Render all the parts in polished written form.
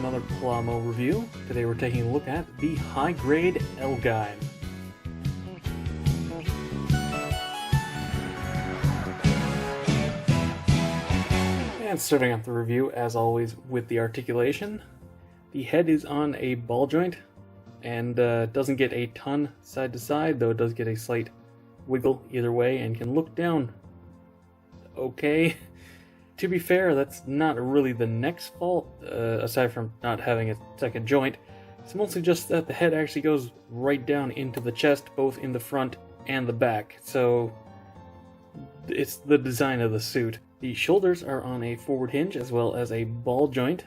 another Plamo review. Today we're taking a look at the High Grade L-GAIM. And starting off the review, as always, with the articulation. The head is on a ball joint and doesn't get a ton side to side, though it does get a slight wiggle either way and can look down okay. To be fair, that's not really the neck's fault, aside from not having a second joint. It's mostly just that the head actually goes right down into the chest, both in the front and the back, so it's the design of the suit. The shoulders are on a forward hinge as well as a ball joint.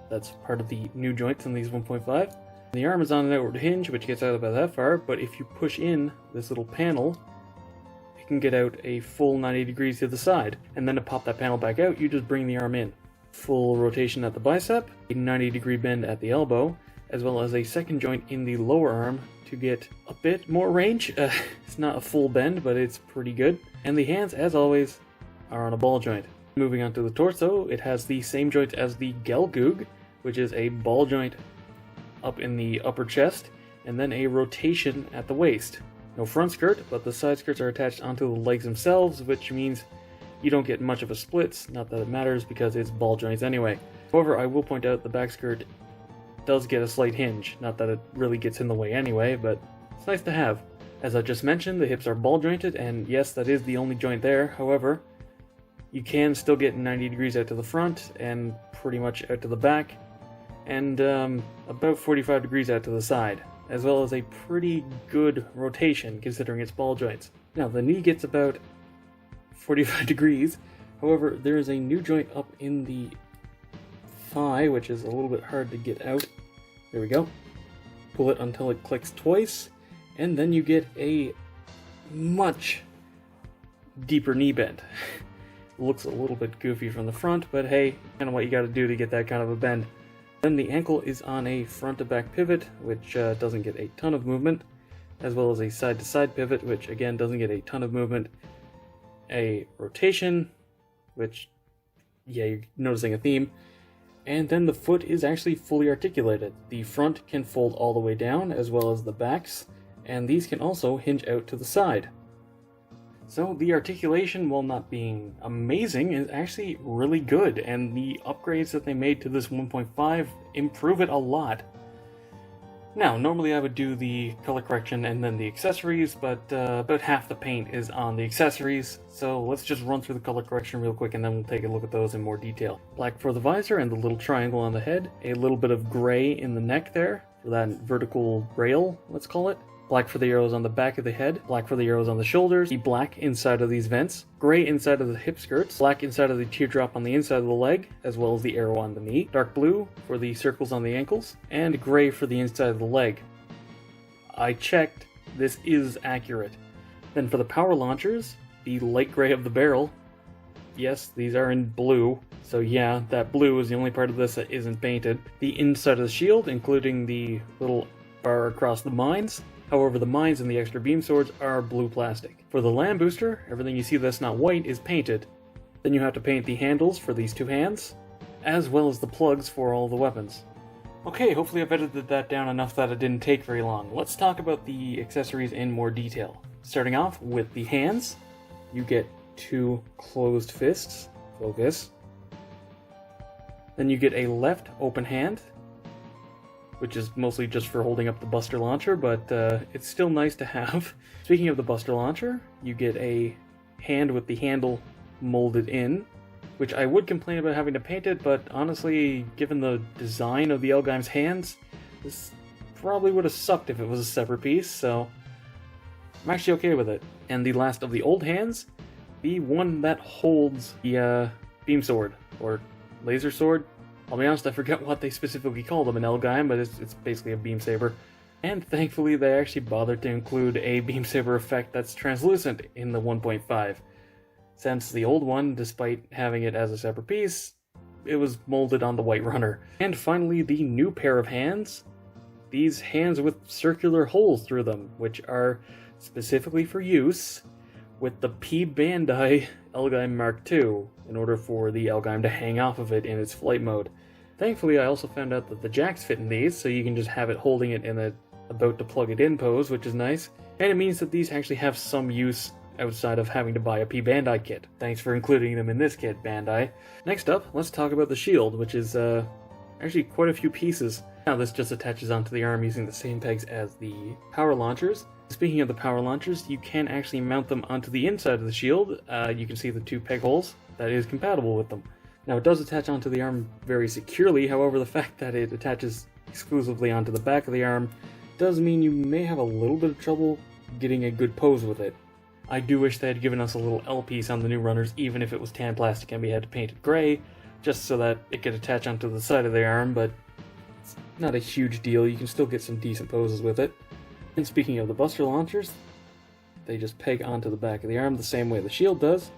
That's part of the new joints in these 1.5. The arm is on an outward hinge, which gets out about that far, but if you push in this little panel, can get out a full 90 degrees to the side, and then to pop that panel back out, you just bring the arm in. Full rotation at the bicep, a 90 degree bend at the elbow, as well as a second joint in the lower arm to get a bit more range. It's not a full bend, but it's pretty good. And the hands, as always, are on a ball joint. Moving on to the torso, it has the same joint as the L-GAIM, which is a ball joint up in the upper chest, and then a rotation at the waist. No front skirt, but the side skirts are attached onto the legs themselves, which means you don't get much of a split. Not that it matters because it's ball joints anyway. However, I will point out the back skirt does get a slight hinge. Not that it really gets in the way anyway, but it's nice to have. As I just mentioned, the hips are ball jointed, and yes, that is the only joint there. However, you can still get 90 degrees out to the front and pretty much out to the back, and about 45 degrees out to the side, as well as a pretty good rotation considering its ball joints. Now, the knee gets about 45 degrees, however, there is a new joint up in the thigh, which is a little bit hard to get out. There we go. Pull it until it clicks twice, and then you get a much deeper knee bend. Looks a little bit goofy from the front, but hey, kind of what you gotta do to get that kind of a bend. Then the ankle is on a front to back pivot, which doesn't get a ton of movement, as well as a side to side pivot, which again doesn't get a ton of movement. A rotation, which, yeah, you're noticing a theme. And then the foot is actually fully articulated. The front can fold all the way down, as well as the backs, and these can also hinge out to the side. So the articulation, while not being amazing, is actually really good, and the upgrades that they made to this 1.5 improve it a lot. Now, normally I would do the color correction and then the accessories, but about half the paint is on the accessories, so let's just run through the color correction real quick and then we'll take a look at those in more detail. Black for the visor and the little triangle on the head, a little bit of gray in the neck there, for that vertical rail, let's call it. Black for the arrows on the back of the head, black for the arrows on the shoulders, the black inside of these vents, gray inside of the hip skirts, black inside of the teardrop on the inside of the leg, as well as the arrow on the knee, dark blue for the circles on the ankles, and gray for the inside of the leg. I checked, this is accurate. Then for the power launchers, the light gray of the barrel, yes, these are in blue, so yeah, that blue is the only part of this that isn't painted. The inside of the shield, including the little bar across the mines. However, the mines and the extra beam swords are blue plastic. For the land booster, everything you see that's not white is painted. Then you have to paint the handles for these two hands, as well as the plugs for all the weapons. Okay, hopefully I've edited that down enough that it didn't take very long. Let's talk about the accessories in more detail. Starting off with the hands, you get two closed fists, focus. Then you get a left open hand, which is mostly just for holding up the Buster Launcher, but it's still nice to have. Speaking of the Buster Launcher, you get a hand with the handle molded in, which I would complain about having to paint it, but honestly, given the design of the L-GAIM's hands, this probably would have sucked if it was a separate piece, so I'm actually okay with it. And the last of the old hands, the one that holds the beam sword, or laser sword. I'll be honest, I forget what they specifically call them in L-GAIM, but it's basically a beam saber. And thankfully they actually bothered to include a beam saber effect that's translucent in the 1.5. Since the old one, despite having it as a separate piece, it was molded on the White Runner. And finally, the new pair of hands. These hands with circular holes through them, which are specifically for use with the P. Bandai L-GAIM Mark II, in order for the L-GAIM to hang off of it in its flight mode. Thankfully, I also found out that the jacks fit in these, so you can just have it holding it in a about to plug it in pose, which is nice. And it means that these actually have some use outside of having to buy a P-Bandai kit. Thanks for including them in this kit, Bandai. Next up, let's talk about the shield, which is actually quite a few pieces. Now this just attaches onto the arm using the same pegs as the power launchers. Speaking of the power launchers, you can actually mount them onto the inside of the shield. You can see the 2 peg holes. That is compatible with them. Now it does attach onto the arm very securely, however the fact that it attaches exclusively onto the back of the arm does mean you may have a little bit of trouble getting a good pose with it. I do wish they had given us a little L piece on the new runners, even if it was tan plastic and we had to paint it gray, just so that it could attach onto the side of the arm, but it's not a huge deal. You can still get some decent poses with it. And speaking of the buster launchers, they just peg onto the back of the arm the same way the shield does.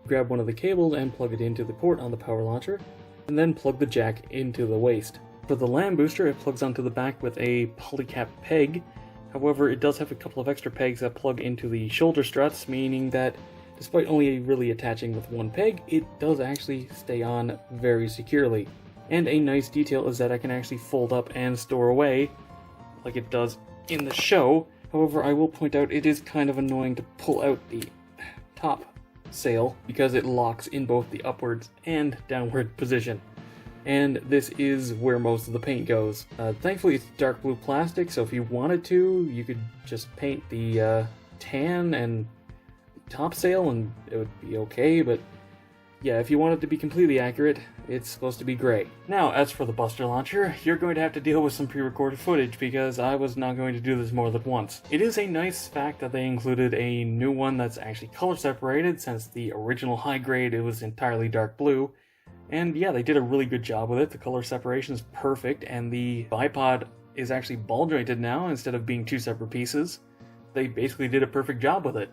Grab one of the cables and plug it into the port on the power launcher, and then plug the jack into the waist. For the land booster, it plugs onto the back with a polycap peg. However, it does have a couple of extra pegs that plug into the shoulder struts, meaning that despite only really attaching with one peg, it does actually stay on very securely. And a nice detail is that I can actually fold up and store away, like it does in the show. However, I will point out it is kind of annoying to pull out the top sail because it locks in both the upwards and downward position. And this is where most of the paint goes. Thankfully it's dark blue plastic, so if you wanted to, you could just paint the tan and top sail and it would be okay, but yeah, if you want it to be completely accurate, it's supposed to be gray. Now, as for the buster launcher, you're going to have to deal with some pre-recorded footage because I was not going to do this more than once. It is a nice fact that they included a new one that's actually color separated, since the original high grade, it was entirely dark blue. And yeah, they did a really good job with it. The color separation is perfect, and the bipod is actually ball jointed now instead of being 2 separate pieces. They basically did a perfect job with it.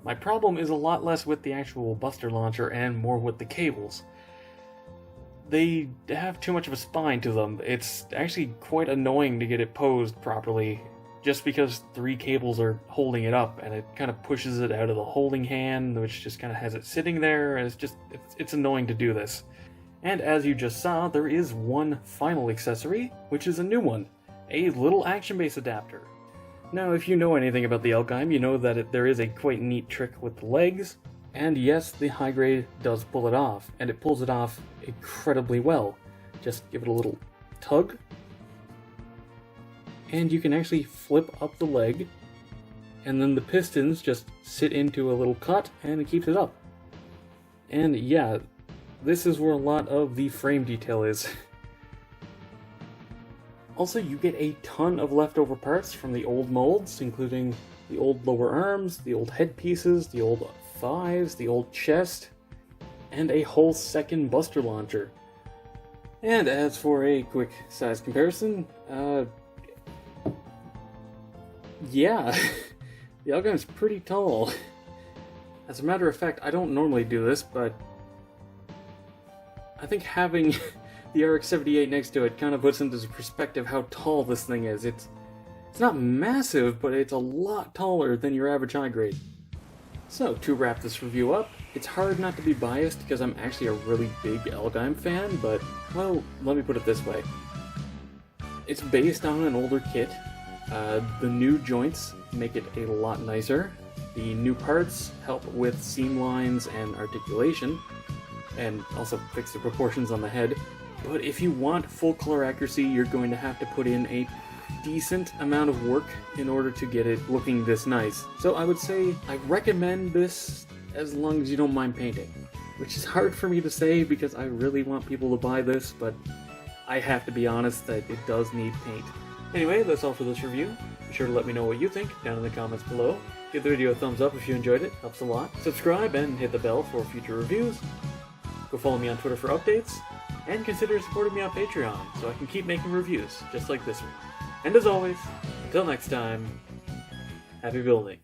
My problem is a lot less with the actual buster launcher and more with the cables. They have too much of a spine to them. It's actually quite annoying to get it posed properly, just because 3 cables are holding it up, and it kind of pushes it out of the holding hand, which just kind of has it sitting there, and it's annoying to do this. And as you just saw, there is one final accessory, which is a new one, a little action base adapter. Now, if you know anything about the L-GAIM, you know that there is a quite neat trick with the legs, and yes, the high grade does pull it off, and it pulls it off incredibly well. Just give it a little tug, and you can actually flip up the leg, and then the pistons just sit into a little cut, and it keeps it up. And yeah, this is where a lot of the frame detail is. Also, you get a ton of leftover parts from the old molds, including the old lower arms, the old head pieces, the old thighs, the old chest, and a whole second buster launcher. And as for a quick size comparison, yeah, the L-GAIM is pretty tall. As a matter of fact, I don't normally do this, but I think having the RX-78 next to it kind of puts into perspective how tall this thing is. It's not massive, but it's a lot taller than your average high grade. So, to wrap this review up, it's hard not to be biased because I'm actually a really big L-GAIM fan, but, well, let me put it this way. It's based on an older kit. The new joints make it a lot nicer. The new parts help with seam lines and articulation, and also fix the proportions on the head. But if you want full color accuracy, you're going to have to put in a decent amount of work in order to get it looking this nice. So I would say I recommend this as long as you don't mind painting, which is hard for me to say because I really want people to buy this, but I have to be honest that it does need paint. Anyway, that's all for this review. Be sure to let me know what you think down in the comments below. Give the video a thumbs up if you enjoyed it, helps a lot. Subscribe and hit the bell for future reviews. Go follow me on Twitter for updates, and consider supporting me on Patreon so I can keep making reviews just like this one. And as always, until next time, happy building.